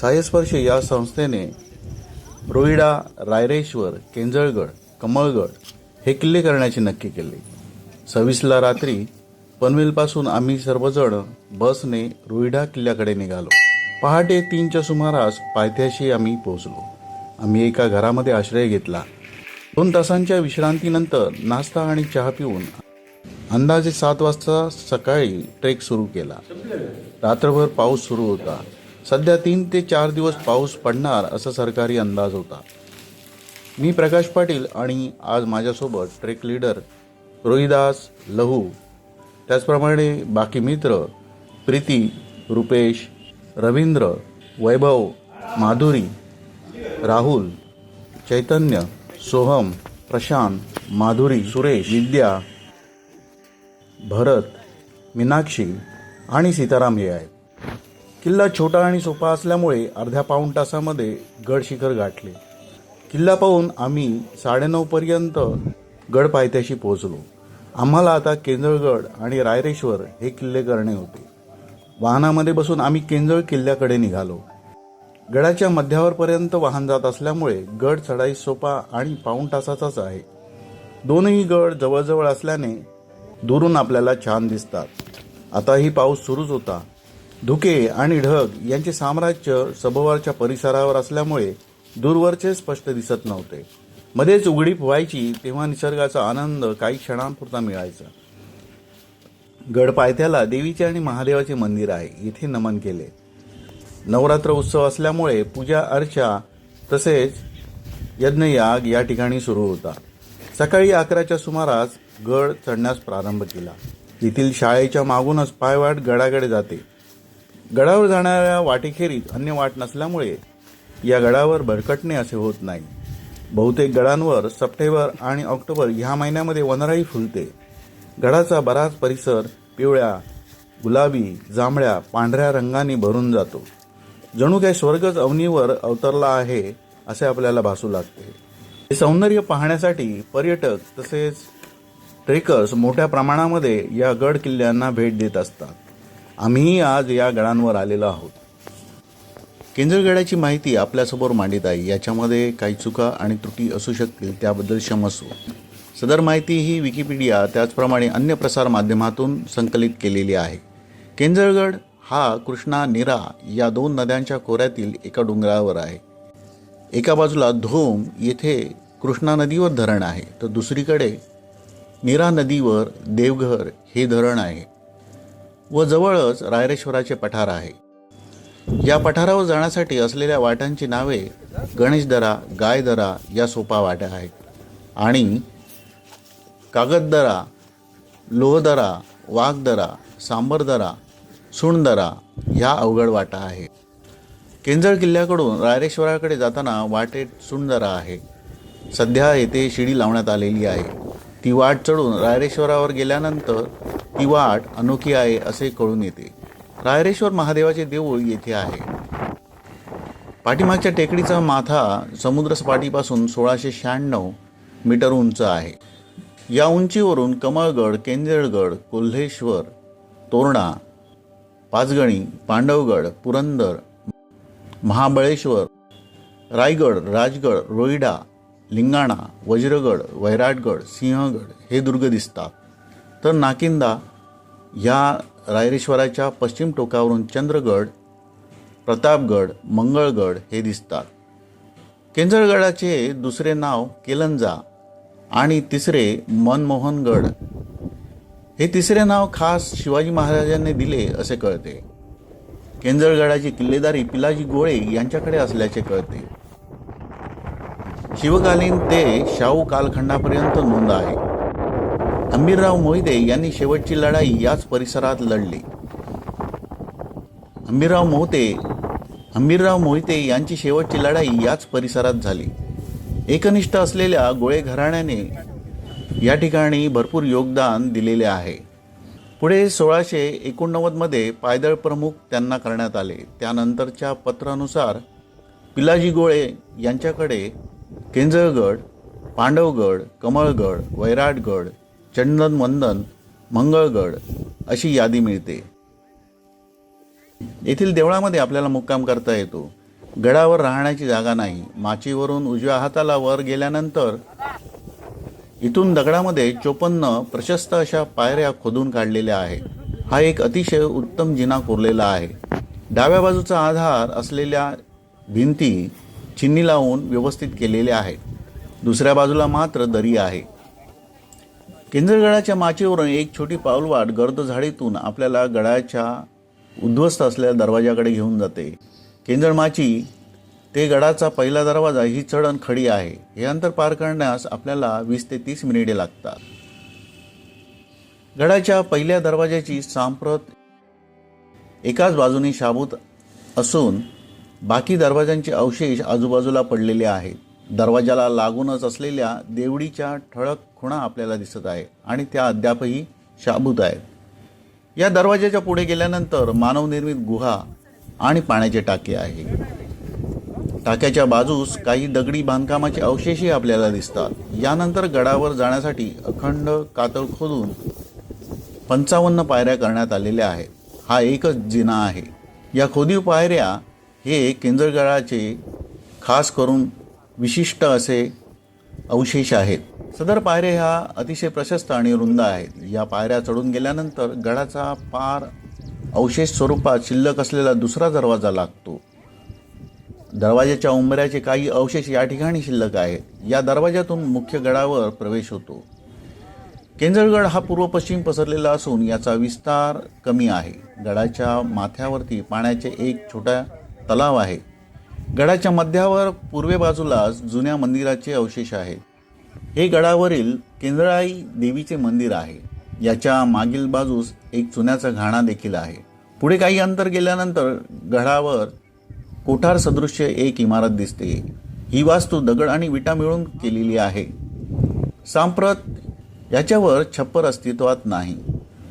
सायस्पर्श या संस्थेने रोईडा, रायरेश्वर, केंजळगड, कमळगड हे किल्ले करण्याचे नक्की केले. 26ला रात्री पनवेलपासून आम्ही सर्वजण बसने रोईडा किल्ल्याकडे निघालो. पहाटे 3च्या सुमारास पायथ्याशी आम्ही पोहोचलो. आम्ही एका घरामध्ये आश्रय घेतला. 2 तासांच्या विश्रांतीनंतर नाश्ता आणि चहा पिऊन अंदाजे 7 वाजता सकाळी ट्रेक सुरू केला. रात्रभर पाऊस सुरू होता. सध्या 3 ते 4 दिवस पाऊस पडणार असा सरकारी अंदाज होता. मी प्रकाश पाटील आणि आज माझ्यासोबत ट्रेक लीडर रोहिदास, लहू, त्याचप्रमाणे बाकी मित्र प्रीती, रुपेश, रवींद्र, वैभव, माधुरी, राहुल, चैतन्य, सोहम, प्रशांत, माधुरी, सुरेश, विद्या, भरत, मीनाक्षी आणि सीताराम हे आहेत. किल्ला छोटा आणि सोपा असल्यामुळे अर्ध्या पाऊण तासामध्ये गड शिखर गाठले. किल्ला पाहून आम्ही 9:30 पर्यंत गड पायथ्याशी पोहोचलो. आम्हाला आता केंजळगड आणि रायरेश्वर हे किल्ले करणे होते. वाहनामध्ये बसून आम्ही केंजळ किल्ल्याकडे निघालो. गडाच्या मध्यावरपर्यंत वाहन जात असल्यामुळे गड चढाई सोपा आणि पाऊण तासाचाच आहे. दोनही गड जवळजवळ असल्याने दुरून आपल्याला छान दिसतात. आताही पाऊस सुरूच होता. धुके आणि ढग यांचे साम्राज्य सभोवरच्या परिसरावर असल्यामुळे दूरवरचे स्पष्ट दिसत नव्हते. मध्येच उघडीप व्हायची तेव्हा निसर्गाचा आनंद काही क्षणांपुरता मिळायचा. गड पायथ्याला देवीचे आणि महादेवाचे मंदिर आहे. येथे नमन केले. नवरात्र उत्सव असल्यामुळे पूजा अर्चा तसेच यज्ञयाग या ठिकाणी सुरू होता. सकाळी 11च्या सुमारास गड चढण्यास प्रारंभ केला. येथील शाळेच्या मागूनच पायवाट गडाकडे जाते. गडावर जाणाऱ्या वाटेखेरीज अन्य वाट नसल्यामुळे या गडावर भरकटणे असे होत नाही. बहुतेक गडांवर सप्टेंबर आणि ऑक्टोबर ह्या महिन्यामध्ये वनराई फुलते. गडाचा बराच परिसर पिवळ्या, गुलाबी, जांभळ्या, पांढऱ्या रंगांनी भरून जातो. जणू काही स्वर्गच अवनीवर अवतरला आहे असे आपल्याला भासू लागते. हे सौंदर्य पाहण्यासाठी पर्यटक तसेच ट्रेकर्स मोठ्या प्रमाणामध्ये या गड किल्ल्यांना भेट देत असतात. आम्हीही आज या गडांवर आलेलो आहोत. केंजळगडाची माहिती आपल्यासमोर मांडित आहे. याच्यामध्ये काही चुका आणि त्रुटी असू शकतील, त्याबद्दल क्षमस्व. सदर माहिती ही विकिपीडिया त्याचप्रमाणे अन्य प्रसार माध्यमातून संकलित केलेली आहे. केंजळगड हा कृष्णा, नीरा या 2 नद्यांच्या खोऱ्यातील एका डोंगरावर आहे. एका बाजूला धोम येथे कृष्णा नदीवर धरण आहे, तर दुसरीकडे नीरा नदीवर देवघर हे धरण आहे व जवळच रायरेश्वराचे पठार आहे. या पठारावर जाण्यासाठी असलेल्या वाटांची नावे गणेशदरा, गायदरा या सोपा वाट्या आहेत आणि कागददरा, लोहदरा, वाघदरा, सांबरदरा, सुणदरा ह्या अवघड वाटा आहे. केंजळ किल्ल्याकडून रायरेश्वराकडे जाताना वाटेत सुणदरा आहे. सध्या येथे शिडी लावण्यात आलेली आहे. ती वाट चढून रायरेश्वरावर गेल्यानंतर ती वाट अनोखी आहे असे कळून येते. रायरेश्वर महादेवाचे देऊळ येथे आहे. पाठीमागच्या टेकडीचा माथा समुद्रसपाटीपासून 1696 मीटर उंच आहे. या उंचीवरून कमळगड, केंजळगड, कोल्हेश्वर, तोरणा, पाचगणी, पांडवगड, पुरंदर, महाबळेश्वर, रायगड, राजगड, रोईडा, लिंगाणा, वज्रगड, वैराटगड, सिंहगड हे दुर्ग दिसतात. तर नाकिंदा ह्या रायरेश्वराच्या पश्चिम टोकावरून चंद्रगड, प्रतापगड, मंगळगड हे दिसतात. केंजळगडाचे दुसरे नाव केलंजा आणि तिसरे मनमोहनगड. हे तिसरे नाव खास शिवाजी महाराजांनी दिले असे कळते. केंजळगडाची किल्लेदारी पिलाजी गोळे यांच्याकडे असल्याचे कळते. शिवकालीन ते शाहू कालखंडापर्यंत नोंद आहे. हंबीरराव मोहिते यांनी शेवटची लढाई याच परिसरात लढली. हंबीरराव मोहिते यांची शेवटची लढाई याच परिसरात झाली. एकनिष्ठ असलेल्या गोळे घराण्याने या ठिकाणी भरपूर योगदान दिलेले आहे. पुढे 1689 मध्ये पायदळ प्रमुख त्यांना करण्यात आले. त्यानंतरच्या पत्रानुसार पिलाजी गोळे यांच्याकडे केंजळगड, पांडवगड, कमळगड, वैराटगड, चंदनवंदन, मंगळगड अशी यादी मिळते. येथील देवळामध्ये आपल्याला मुक्काम करता येतो. गडावर राहण्याची जागा नाही. माचीवरून उजव्या हाताला वर गेल्यानंतर इथून दगडामध्ये 54 प्रशस्त अशा पायऱ्या खोदून काढलेल्या आहेत. हा एक अतिशय उत्तम जिना कोरलेला आहे. डाव्या बाजूचा आधार असलेल्या भिंती चिन्नी लावून व्यवस्थित केलेल्या आहेत. दुसऱ्या बाजूला मात्र दरी आहे. केंजरगडाच्या माचीवरून एक छोटी पाऊलवाट गर्द झाडीतून आपल्याला गडाच्या उद्ध्वस्त असलेल्या दरवाजाकडे घेऊन जाते. केंजर माची ते गडाचा पहिला दरवाजा ही चढण खडी आहे. हे अंतर पार करण्यास आपल्याला 20 ते 30 मिनिटे लागतात. गडाच्या पहिल्या दरवाजाची सांप्रत एकाच बाजूने शाबूत असून बाकी दरवाजांचे अवशेष आजूबाजूला पडलेले आहेत. दरवाजाला लागूनच असलेल्या देवडीच्या ठळक खुणा आपल्याला दिसत आहे आणि त्या अद्यापही शाबूत आहेत. या दरवाजाच्या पुढे गेल्यानंतर मानवनिर्मित गुहा आणि पाण्याचे टाके आहे. टाक्याच्या बाजूस काही दगडी बांधकामाचे अवशेषही आपल्याला दिसतात. यानंतर गडावर जाण्यासाठी अखंड कातळ खोदून 55 पायऱ्या करण्यात आलेल्या आहेत. हा एकच जिना आहे. या खोदीव पायऱ्या हे केंजरगडाचे खास करून विशिष्ट असे अवशेष आहेत. सदर पायऱ्या ह्या अतिशय प्रशस्त आणि रुंद आहेत. या पायऱ्या चढून गेल्यानंतर गडाचा पार अवशेष स्वरूपात शिल्लक असलेला दुसरा दरवाजा लागतो. दरवाजाच्या उंबऱ्याचे काही अवशेष या ठिकाणी शिल्लक आहेत. या दरवाजातून मुख्य गडावर प्रवेश होतो. केंजरगड हा पूर्व पश्चिम पसरलेला असून याचा विस्तार कमी आहे. गडाच्या माथ्यावरती पाण्याचे एक छोटा तलाव आहे. गडाच्या मध्यावर पूर्वे बाजूलाच जुन्या मंदिराचे अवशेष आहेत. हे गडावरील केंजळाई देवीचे मंदिर आहे. याच्या मागील बाजूस एक चुन्याचा घाणा देखील आहे. पुढे काही अंतर गेल्यानंतर गडावर कोठार सदृश्य एक इमारत दिसते. ही वास्तू दगड आणि विटा मिळून केलेली आहे. सांप्रत याच्यावर छप्पर अस्तित्वात नाही.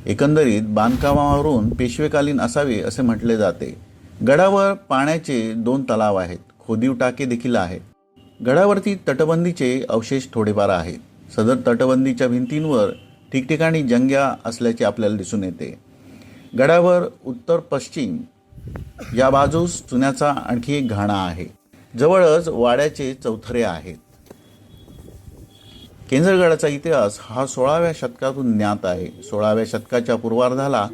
एकंदरीत बांधकामावरून पेशवेकालीन असावे असे म्हटले जाते. गडावर पाण्याचे 2 तलाव आहेत. खोदीव टाके देखील आहेत. गडावरती तटबंदीचे अवशेष थोडेफार आहेत. सदर तटबंदीच्या भिंतींवर ठिकठिकाणी जंग्या असल्याचे आपल्याला दिसून येते. गडावर उत्तर पश्चिम या बाजूस चुन्याचा आणखी एक घाणा आहे. जवळच वाड्याचे चौथरे आहेत. केंजरगडाचा इतिहास हा 16व्या शतकातून ज्ञात आहे. 16व्या शतकाच्या पूर्वार्धाला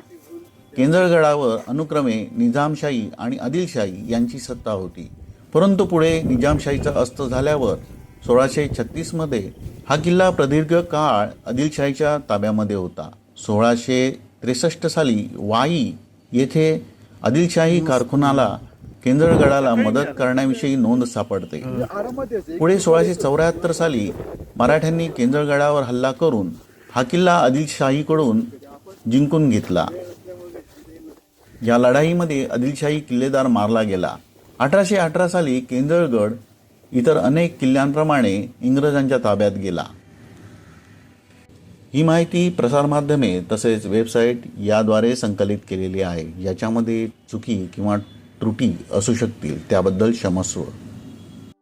केंजरगडावर अनुक्रमे निजामशाही आणि आदिलशाही यांची सत्ता होती. परंतु पुढे निजामशाहीचा अस्त झाल्यावर 1636 हा किल्ला प्रदीर्घ काळ आदिलशाहीच्या ताब्यामध्ये होता. 1663 साली वाई येथे आदिलशाही कारकुनाला केंजरगडाला मदत करण्याविषयी नोंद सापडते. पुढे 1674 साली मराठ्यांनी केंजरगडावर हल्ला करून हा किल्ला आदिलशाहीकडून जिंकून घेतला. या लढाईमध्ये आदिलशाही किल्लेदार मारला गेला. 1818 साली केंजरगड इतर अनेक किल्ल्यांप्रमाणे इंग्रजांच्या ताब्यात गेला. ही माहिती प्रसारमाध्यमे तसेच वेबसाईट याद्वारे संकलित केलेली आहे. याच्यामध्ये चुकी किंवा त्रुटी असू शकतील त्याबद्दल क्षमस्व.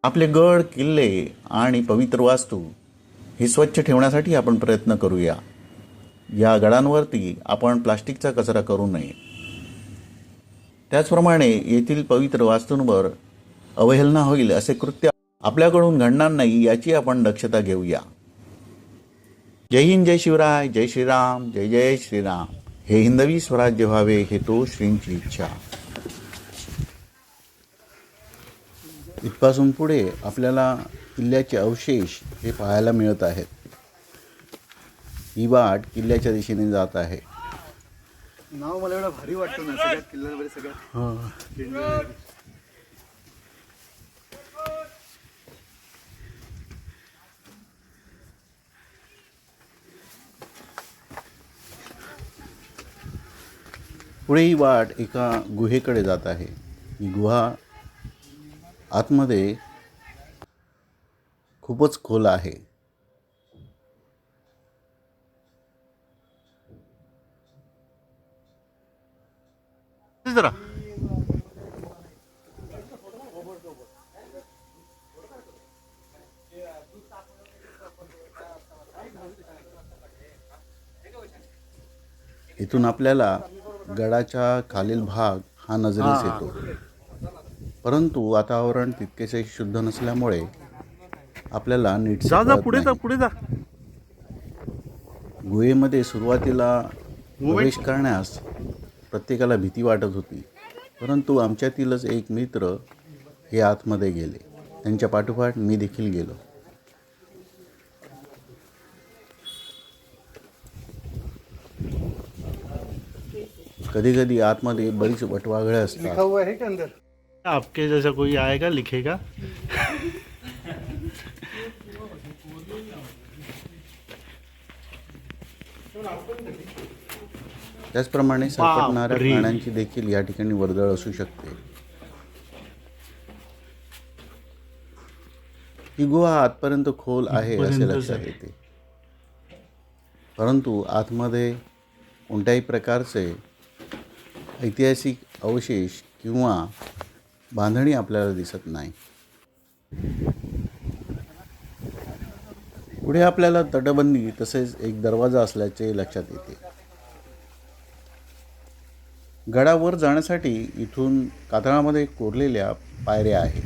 आपले गड, किल्ले आणि पवित्र वास्तू हे स्वच्छ ठेवण्यासाठी आपण प्रयत्न करूया. या गडांवरती आपण प्लास्टिकचा कचरा करू नये. त्याचप्रमाणे येथील पवित्र वास्तूंवर अवहेलना होईल असे कृत्य आपल्याकडून घडणार नाही याची आपण दक्षता घेऊया. जय हिंद, जय शिवराय, जय श्रीराम, जय जय श्रीराम. हे हिंदवी स्वराज्य व्हावे हे तो श्रींची इच्छा. इथपासून पुढे आपल्याला किल्ल्याचे अवशेष हे पाहायला मिळत आहेत. ही वाट किल्ल्याच्या दिशेने जात आहे. नाव मला एवढा भारी वाटतं ना सगळ्यात किल्ल्यांमध्ये सगळ्यात. पुढे ही वाट एका गुहेकडे जात आहे. ही गुहा आतमध्ये खूपच खोल आहे. जरा इथून आपल्याला गडाचा खालील भाग हा नजरेस येतो. परंतु वातावरण तितकेसे शुद्ध नसल्यामुळे आपल्याला नीट जा कळत पुढे जा नाही. पुढे जा. गुहेमध्ये सुरुवातीला प्रवेश करण्यास प्रत्येकाला भीती वाटत होती, परंतु आमच्यातीलच एक मित्र हे आतमध्ये गेले. त्यांच्या पाठोपाठ मी देखील गेलो. कधी कधी आतमध्ये बरीच वटवाघळे असतात. लिखा हुआ है के अंदर? आपके जैसा कोई आएगा लिखेगा. त्याचप्रमाणे सरपटणाऱ्या बापरे. प्राण्यांची देखील या ठिकाणी वर्दळ असू शकते. ही गुहा आतपर्यंत खोल आहे असे इथपर्यंतच लक्षात आहे. येते, परंतु आतमध्ये कोणत्याही प्रकारचे ऐतिहासिक अवशेष किंवा बांधणी आपल्याला दिसत नाही. पुढे आपल्याला तटबंदी तसेच एक दरवाजा असल्याचे लक्षात येते. गडावर जाण्यासाठी इथून कातळामध्ये कोरलेल्या पायऱ्या आहेत.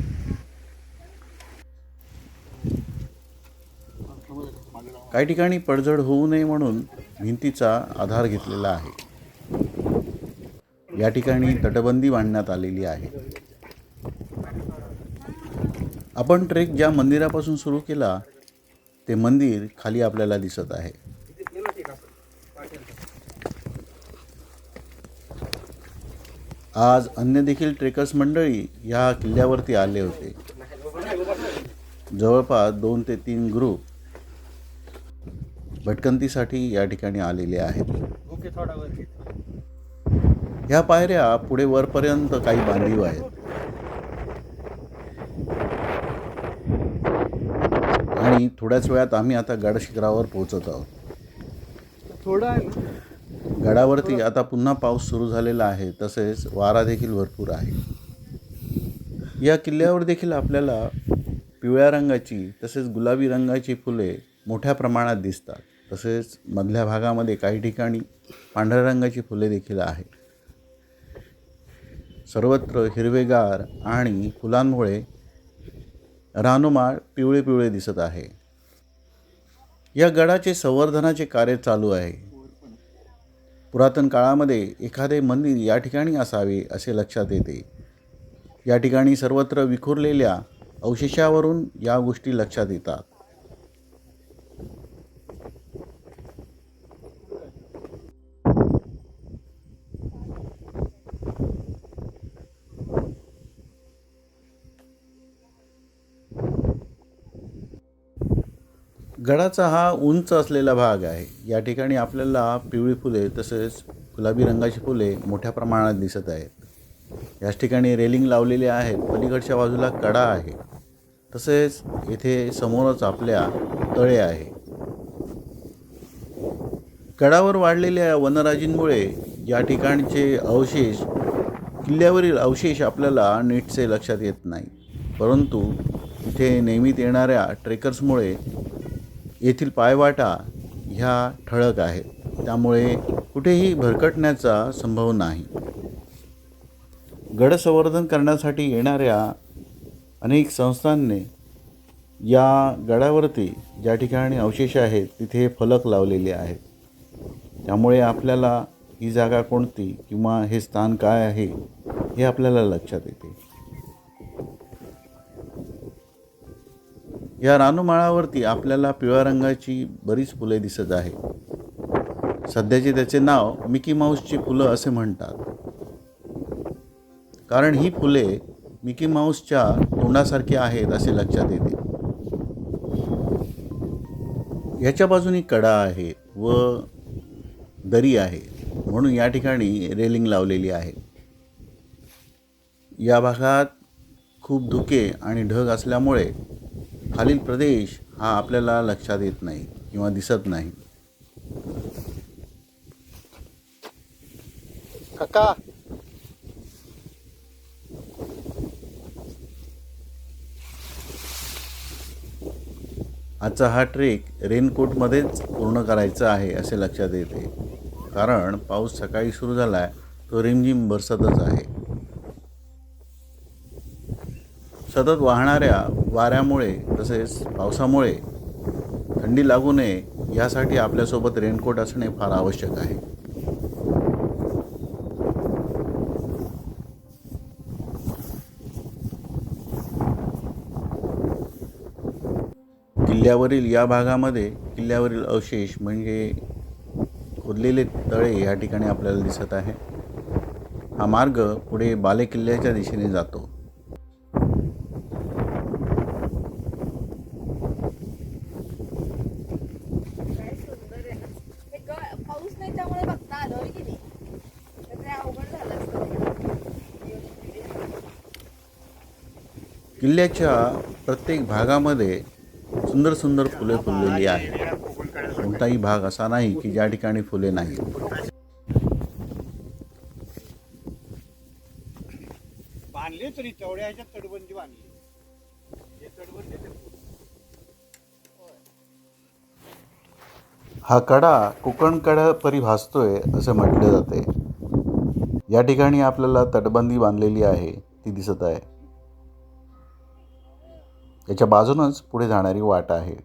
काही ठिकाणी पडझड होऊ नये म्हणून भिंतीचा आधार घेतलेला आहे. या ठिकाणी तटबंदी बांधण्यात आलेली आहे. आपण ट्रेक ज्या मंदिरापासून सुरू केला ते मंदिर खाली आपल्याला दिसत आहे. आज अन्य देखील ट्रेकर्स मंडळी या किल्ल्यावरती आले होते. जवळपास 2 ते 3 ग्रुप भटकंतीसाठी या ठिकाणी आलेले आहेत. ह्या पायऱ्या पुढे वरपर्यंत काही बांधीव आहेत आणि थोड्याच वेळात आम्ही आता गड शिखरावर पोहोचत आहोत. थोडा आहे ना. गडावरती आता पुन्हा पाऊस सुरू झालेला आहे, तसेच वारा देखील भरपूर आहे. या किल्ल्यावर देखील आपल्याला पिवळ्या रंगाची तसेच गुलाबी रंगाची फुले मोठ्या प्रमाणात दिसतात. तसेच मधल्या भागामध्ये काही ठिकाणी पांढऱ्या रंगाची फुले देखील आहेत. सर्वत्र हिरवेगार आणि फुलांमुळे रानोमाळ पिवळे पिवळे दिसत आहे. या गडाचे संवर्धनाचे कार्य चालू आहे. पुरातन काळामध्ये एखादे मंदिर या ठिकाणी असावे असे लक्षात येते. या ठिकाणी सर्वत्र विखुरलेल्या अवशेषावरून या गोष्टी लक्षात येतात. गडाचा हा उंच असलेला भाग आहे. या ठिकाणी आपल्याला पिवळी फुले तसेच गुलाबी रंगाची फुले मोठ्या प्रमाणात दिसत आहेत. याच ठिकाणी रेलिंग लावलेली आहेत. पलीकडच्या बाजूला कडा आहे. तसेच येथे समोरच आपल्या तळे आहे. गडावर वाढलेल्या वनराजींमुळे या ठिकाणचे अवशेष किल्ल्यावरील अवशेष आपल्याला नीटसे लक्षात येत नाही, परंतु इथे नेहमीत येणाऱ्या ट्रेकर्समुळे येथील पायवाटा ह्या ठळक आहेत, त्यामुळे कुठेही भरकटण्याचा संभव नाही. गड संवर्धन करण्यासाठी येणाऱ्या अनेक संस्थांनी या गडावरती ज्या ठिकाणी अवशेष आहेत तिथे फलक लावलेले आहेत. त्यामुळे आपल्याला ही जागा कोणती किंवा हे स्थान काय आहे हे आपल्याला लक्षात येते. या रानोमाळावरती आपल्याला पिवळ्या रंगाची बरीच फुले दिसत आहे. सध्याचे त्याचे नाव मिकी माऊसची फुलं असे म्हणतात, कारण ही फुले मिकी माऊसच्या तोंडासारखी आहेत असे लक्षात येते. याच्या बाजूनी कडा आहे व दरी आहे, म्हणून या ठिकाणी रेलिंग लावलेली आहे. या भागात खूप धुके आणि ढग असल्यामुळे खालील प्रदेश हा आपल्याला लक्षात येत नाही किंवा दिसत नाही. काका आजचा हा ट्रेक रेनकोटमध्येच पूर्ण करायचा आहे असे लक्षात येते, कारण पाऊस सकाळी सुरू झाला आहे तो रिमझिम बरसतच आहे. सतत वाहणाऱ्या वाऱ्यामुळे तसेच पावसामुळे थंडी लागू नये यासाठी आपल्यासोबत रेनकोट असणे फार आवश्यक आहे. किल्ल्यावरील या भागामध्ये किल्ल्यावरील अवशेष म्हणजे खोदलेले तळे या ठिकाणी आपल्याला दिसत आहे. हा मार्ग पुढे बाले किल्ल्याच्या दिशेने जातो. काय सुंदर आहे ना. ते पाऊस नाही त्यामुळे बघता आलं होय की नाही, तर ते अवघड झालं असतं. किल्ल्याच्या प्रत्येक भागामध्ये सुंदर सुंदर फुले फुललेली आहेत. कोणताही भाग असा नाही की ज्या ठिकाणी फुले नाहीत. बांधले तरी तेवढ्या ह्याच्यात तटबंदी बांधली. हे तटबंदी हा कडा कोकण कडा परी भासतोय असं म्हटले जाते. या ठिकाणी आपल्याला तटबंदी बांधलेली आहे ती दिसत आहे. याच्या बाजूनच पुढे जाणारी वाट आहे.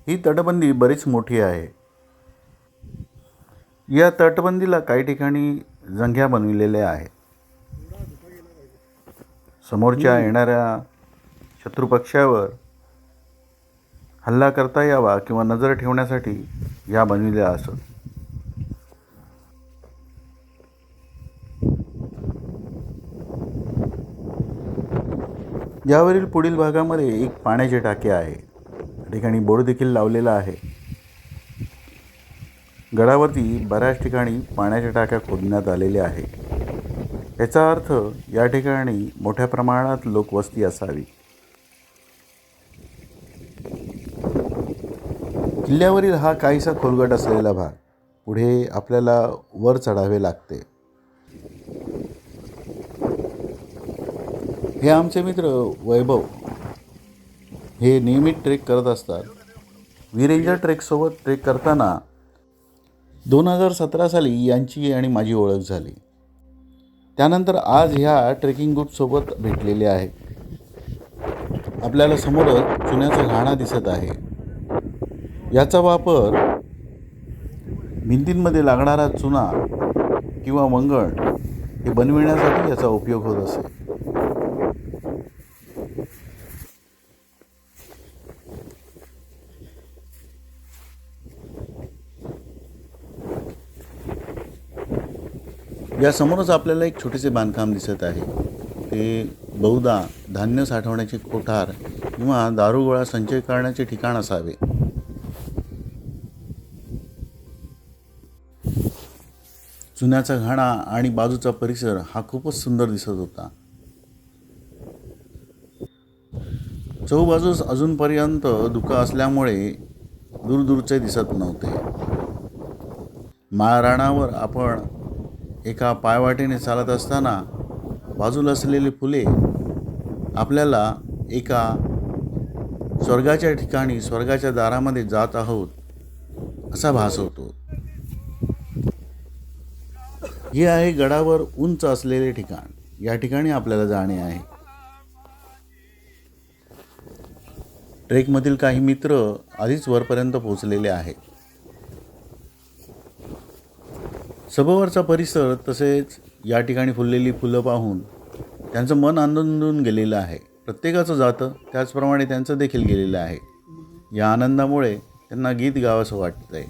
ही तटबंदी बरीच मोठी आहे. या तटबंदीला काही ठिकाणी जंघ्या बनविलेल्या आहेत. समोरच्या येणाऱ्या शत्रुपक्षावर हल्ला करता यावा किंवा नजर ठेवण्यासाठी या बनविल्या असत. यावरील पुढील भागामध्ये एक पाण्याचे टाके आहे. ठिकाणी बोर्ड देखील लावलेला आहे. गडावरती बऱ्याच ठिकाणी पाण्याच्या टाक्या खोदण्यात आलेल्या आहे. याचा अर्थ या ठिकाणी मोठ्या प्रमाणात लोकवस्ती असावी. किल्ल्यावरील हा काहीसा खोलगट असलेला भाग. पुढे आपल्याला वर चढावे लागते. हे आमचे मित्र वैभव हे नियमित ट्रेक करत असतात. वीरेंजर ट्रेकसोबत ट्रेक करताना 2017 साली यांची आणि माझी ओळख झाली. त्यानंतर आज ह्या ट्रेकिंग ग्रुपसोबत भेटलेले आहे. आपल्याला समोरच चुन्याचा घाणा दिसत आहे. याचा वापर भिंतींमध्ये लागणारा चुना किंवा वंगण हे बनविण्यासाठी याचा उपयोग होत असे. यासमोरच आपल्याला एक छोटेसे बांधकाम दिसत आहे. ते बहुधा धान्य साठवण्याचे कोठार किंवा दारुगोळा संचय करण्याचे ठिकाण असावे. चुन्याचा घाणा आणि बाजूचा परिसर हा खूपच सुंदर दिसत होता. चहूबाजूस अजूनपर्यंत धुकं असल्यामुळे दूरदूरचे दिसत नव्हते. माळरानावर आपण एका पायवाटेने चालत असताना बाजूला असलेली फुले आपल्याला एका स्वर्गाच्या ठिकाणी, स्वर्गाच्या दारामध्ये जात आहोत असा भास होतो. हे आहे गडावर उंच असलेले ठिकाण. या ठिकाणी आपल्याला जाणे आहे. ट्रेकमधील काही मित्र आधीच वरपर्यंत पोहोचलेले आहेत. सभोवरचा परिसर तसेच या ठिकाणी फुललेली फुलं पाहून त्यांचं मन आनंदून गेलेलं आहे. प्रत्येकाचं जातं त्याचप्रमाणे त्यांचं देखील गेलेलं आहे. या आनंदामुळे त्यांना गीत गावंसं वाटतंय.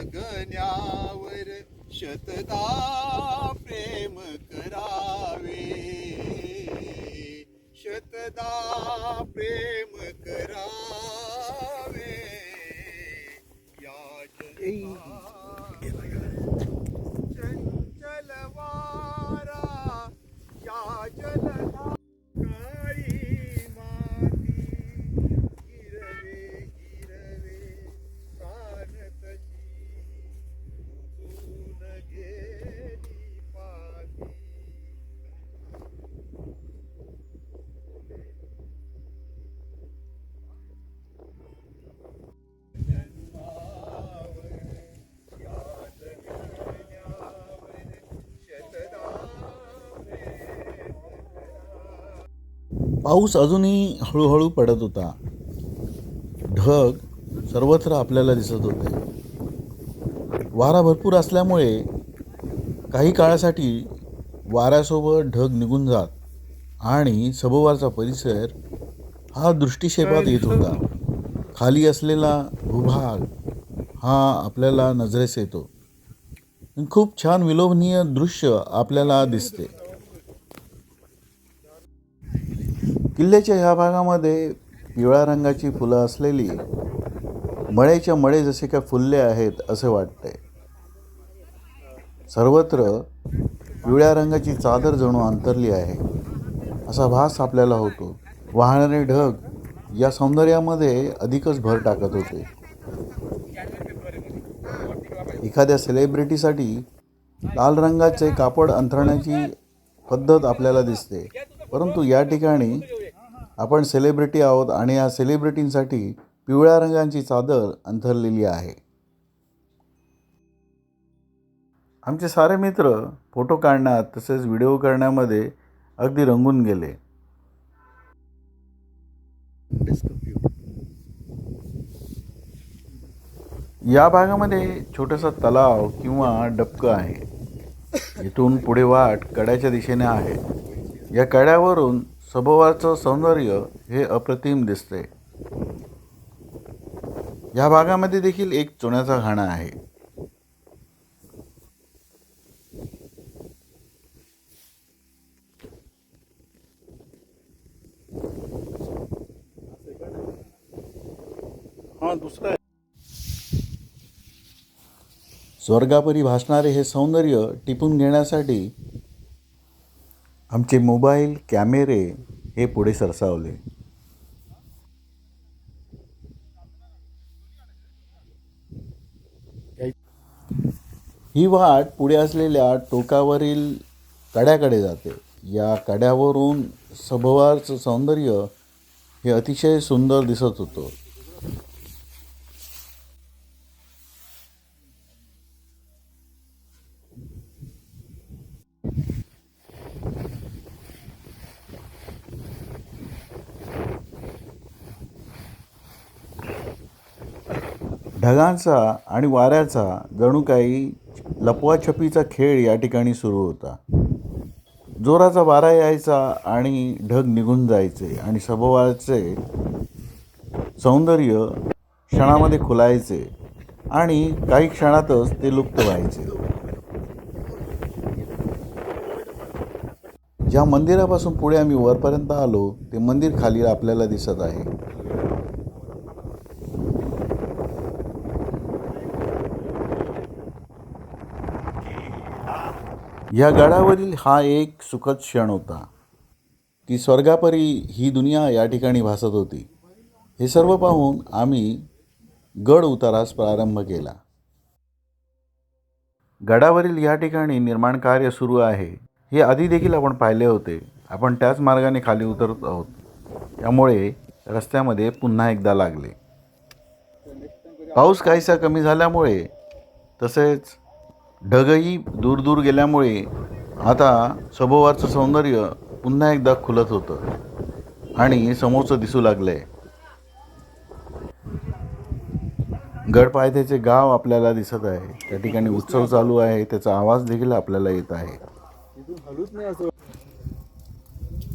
गगन्यावर शतदा प्रेम करावे, शतदा प्रेम करावे. या चंचल वारा या जलधा काळी माती गिरवे गिरवे कानतची उजून गेली पाती. पाऊस अजूनही हळूहळू पडत होता. ढग सर्वत्र आपल्याला दिसत होते. वारा भरपूर असल्यामुळे काही काळासाठी वाऱ्यासोबत ढग निघून जात आणि सभोवरचा परिसर हा दृष्टिक्षेपात येत होता. खाली असलेला भूभाग हा आपल्याला नजरेस येतो. खूप छान विलोभनीय दृश्य आपल्याला दिसते. किल्ल्याच्या ह्या भागामध्ये पिवळ्या रंगाची फुलं असलेली मळ्याच्या मळे जसे काय फुलले आहेत असे वाटते. सर्वत्र पिवळ्या रंगाची चादर जणू अंतरली आहे असा भास आपल्याला होतो. वाहणारे ढग या सौंदर्यामध्ये अधिकच भर टाकत होते. एखाद्या सेलिब्रिटीसाठी लाल रंगाचे कापड अंथरण्याची पद्धत आपल्याला दिसते, परंतु या ठिकाणी आपण सेलिब्रिटी आहोत आणि या सेलिब्रिटींसाठी पिवळ्या रंगाची चादर अंथरलेली आहे. आमचे सारे मित्र फोटो काढण्यात तसेच व्हिडिओ करण्यामध्ये अगदी रंगून गेले. या भागामध्ये छोटासा तलाव किंवा डबकं आहे. इथून पुढे वाट कड्याच्या दिशेने आहे. या कड्यावरून सभोवरचं सौंदर्य हे अप्रतिम दिसते. या भागामध्ये देखील एक चुन्याचा घाणा आहे. हाँ दूसरा है. स्वर्गापरी भासणारे हे सौंदर्य टिपून घेण्यासाठी आमचे मोबाईल कॅमेरे हे पुढे सरसावले. ही वाट पुढे असलेल्या टोकावरील कड्याकडे जाते. या कड्यावरून सभोवरचं सौंदर्य हे अतिशय सुंदर दिसत होतं. ढगांचा आणि वाऱ्याचा जणू काही लपवाछपीचा खेळ या ठिकाणी सुरू होता. जोराचा वारा यायचा आणि ढग निघून जायचे आणि सभोवरचे सौंदर्य क्षणामध्ये खुलायचे आणि काही क्षणातच ते लुप्त व्हायचे. ज्या मंदिरापासून पुढे आम्ही वरपर्यंत आलो ते मंदिर खाली आपल्याला दिसत आहे. या गडावरील हा एक सुखद क्षण होता की स्वर्गापरी ही दुनिया या ठिकाणी भासत होती. हे सर्व पाहून आम्ही गड उतारास प्रारंभ केला. गडावरील या ठिकाणी निर्माण कार्य सुरू आहे हे आधी देखील आपण पाहिले होते. आपण त्याच मार्गाने खाली उतरत आहोत, त्यामुळे रस्त्यामध्ये पुन्हा एकदा लागले. पाऊस काहीसा कमी झाल्यामुळे तसेच ढगही दूर दूर गेल्यामुळे आता सभोवरचं सौंदर्य पुन्हा एकदा खुलत होतं आणि समोरचं दिसू लागलंय. गडपायथ्याचे गाव आपल्याला दिसत आहे. त्या ठिकाणी उत्सव चालू आहे, त्याचा आवाज देखील आपल्याला येत आहे.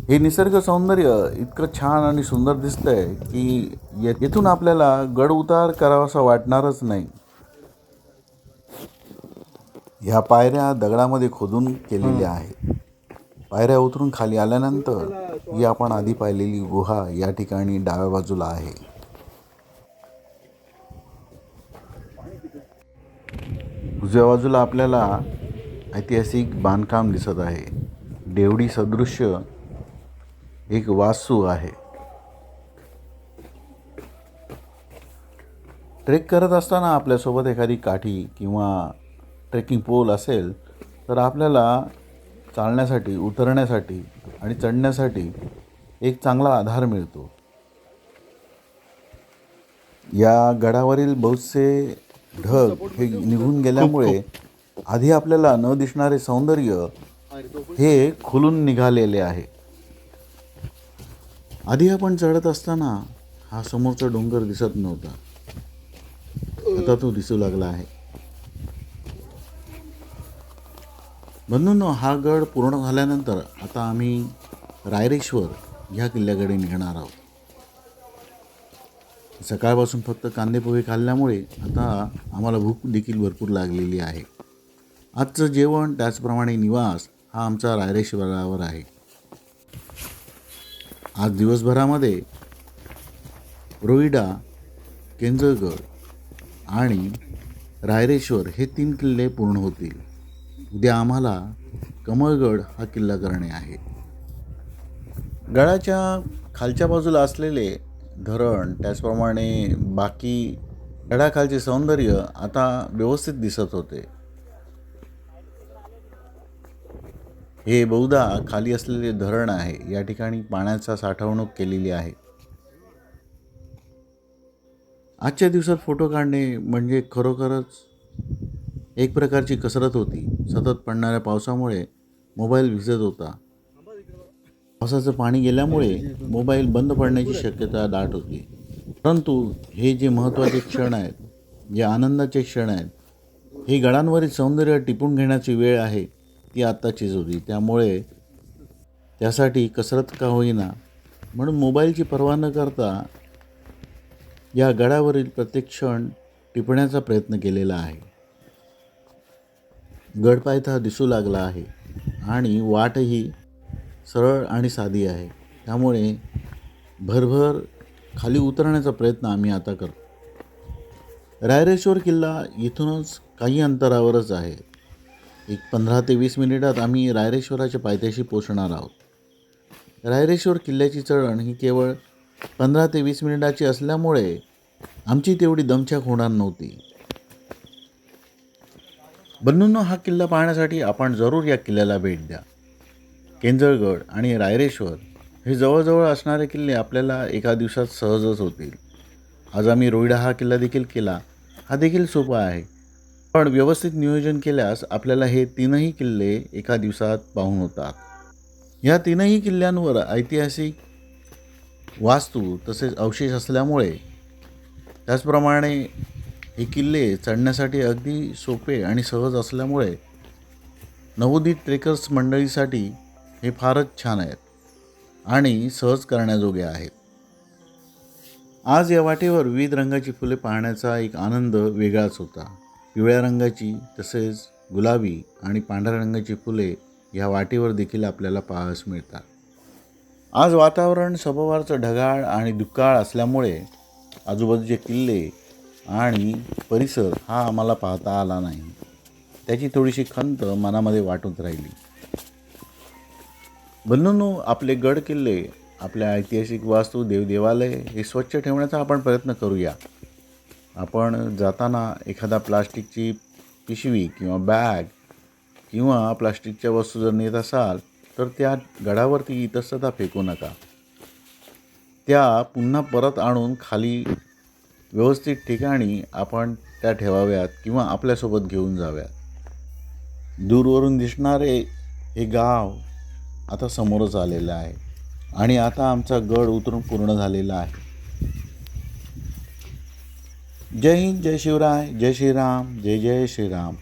हे निसर्ग सौंदर्य इतकं छान आणि सुंदर दिसतंय की येथून आपल्याला गड उतार करावासा वाटणारच नाही. ह्या पायऱ्या दगडामध्ये खोदून केलेल्या आहेत. पायऱ्या उतरून खाली आल्यानंतर ही आपण आधी पाहिलेली गुहा या ठिकाणी डाव्या बाजूला आहे. उजव्या बाजूला आपल्याला ऐतिहासिक बांधकाम दिसत आहे. देवडी सदृश्य एक वास्तू आहे. ट्रेक करत असताना आपल्यासोबत एखादी काठी किंवा ट्रेकिंग पोल असेल तर आपल्याला चालण्यासाठी, उतरण्यासाठी आणि चढण्यासाठी एक चांगला आधार मिळतो. या गडावरील बहुतसे ढग हे निघून गेल्यामुळे आधी आपल्याला न दिसणारे सौंदर्य हे खुलून निघालेले आहे. आधी आपण चढत असताना हा समोरचा डोंगर दिसत नव्हता, आता तो दिसू लागला आहे. बंधूंनो, हा गड पूर्ण झाल्यानंतर आता आम्ही रायरेश्वर ह्या किल्ल्याकडे निघणार आहोत. सकाळपासून फक्त कांदे पोहे खाल्ल्यामुळे आता आम्हाला भूक देखील भरपूर लागलेली आहे. आजचं जेवण त्याचप्रमाणे निवास हा आमचा रायरेश्वरावर आहे. आज दिवसभरामध्ये रोईडा, केंजळगड आणि रायरेश्वर हे 3 किल्ले पूर्ण होतील. उद्या आम्हाला कमळगड हा किल्ला करणे आहे. गडाच्या खालच्या बाजूला असलेले धरण, त्याचप्रमाणे बाकी गडाखालचे सौंदर्य आता व्यवस्थित दिसत होते. हे बहुधा खाली असलेले धरण आहे. या ठिकाणी पाण्याचा साठवणूक केलेली आहे. आजच्या दिवसात फोटो काढणे म्हणजे खरोखरच एक प्रकारची कसरत होती. सतत पडणाऱ्या पावसामुळे मोबाईल भिजत होता. पावसाचं पाणी गेल्यामुळे मोबाईल बंद पडण्याची शक्यता दाट होती. परंतु हे जे महत्त्वाचे क्षण आहेत, जे आनंदाचे क्षण आहेत, हे गडांवरील सौंदर्य टिपून घेण्याची वेळ आहे, ती आत्ताचीच होती. त्यामुळे त्यासाठी कसरत का होईना म्हणून मोबाईलची पर्वा न करता या गडावरील प्रत्येक क्षण टिपण्याचा प्रयत्न केलेला आहे. गडपायथा दिसू लागला आहे आणि वाटही सरळ आणि साधी आहे. त्यामुळे भरभर खाली उतरण्याचा प्रयत्न आम्ही आता करतो. रायरेश्वर किल्ला इथूनच काही अंतरावरच आहे. एक 15 ते 20 मिनिटात आम्ही रायरेश्वराच्या पायथ्याशी पोचणार आहोत. रायरेश्वर किल्ल्याची चढण ही केवळ 15 ते 20 मिनिटाची असल्यामुळे आमची तेवढी दमछाक होणार नव्हती. बंधूंनो, हा किल्ला पाहण्यासाठी आपण जरूर या किल्ल्याला भेट द्या. केंजळगड आणि रायरेश्वर हे जवळजवळ असणारे किल्ले आपल्याला एका दिवसात सहजच होतील. आज आम्ही रोईडा हा किल्ला देखील केला. हा देखील सोपा आहे, पण व्यवस्थित नियोजन केल्यास आपल्याला हे 3ही किल्ले एका दिवसात पाहून होतात. या 3ही किल्ल्यांवर ऐतिहासिक वास्तू तसेच अवशेष असल्यामुळे, त्याचप्रमाणे हे किल्ले चढण्यासाठी अगदी सोपे आणि सहज असल्यामुळे नवोदित ट्रेकर्स मंडळीसाठी हे फारच छान आहेत आणि सहज करण्याजोगे आहेत. आज या वाटेवर विविध रंगाची फुले पाहण्याचा एक आनंद वेगळाच होता. पिवळ्या रंगाची तसेच गुलाबी आणि पांढऱ्या रंगाची फुले या वाटेवर देखील आपल्याला पाहावयास मिळतात. आज वातावरण सभोवारचं ढगाळ आणि दुष्काळ असल्यामुळे आजूबाजूचे किल्ले आणि परिसर हा आम्हाला पाहता आला नाही. त्याची थोडीशी खंत मनामध्ये वाटून राहिली. बंधूंनो, आपले गड किल्ले, आपल्या ऐतिहासिक वास्तू, देवदेवालय हे स्वच्छ ठेवण्याचा आपण प्रयत्न करूया. आपण जाताना एखादा प्लास्टिकची पिशवी किंवा बॅग किंवा प्लास्टिकच्या वस्तू जर नेत असाल तर त्या गडावरती इतस्ततः फेकू नका. त्या पुन्हा परत आणून खाली व्यवस्थित ठिकाणी आपण त्या ठेवाव्यात किंवा आपल्यासोबत घेऊन जाव्यात. दूरवरून दिसणारे हे गाव आता समोरच आलेलं आहे आणि आता आमचा गड उतरून पूर्ण झालेला आहे. जय हिंद, जय शिवराय, जय श्रीराम, जय जय श्रीराम.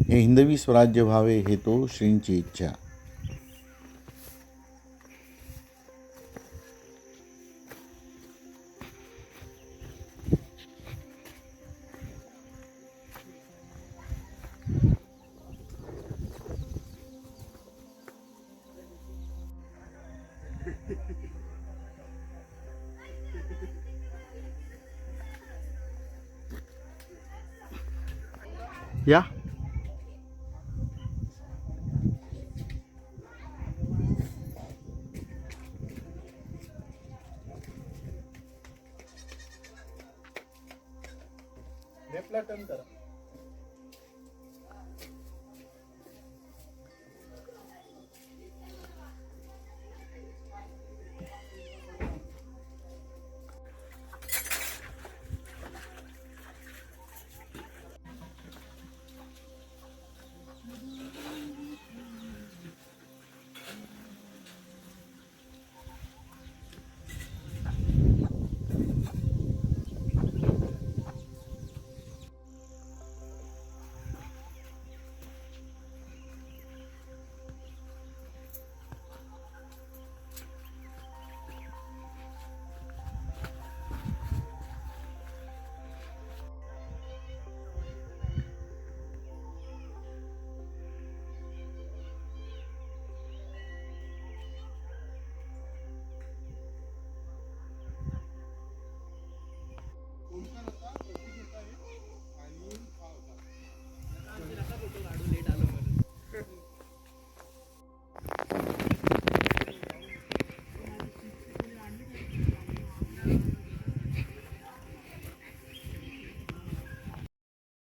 हे हिंदवी स्वराज्य व्हावे हे तो श्रींची इच्छा. या लेफ्टला टर्न करा.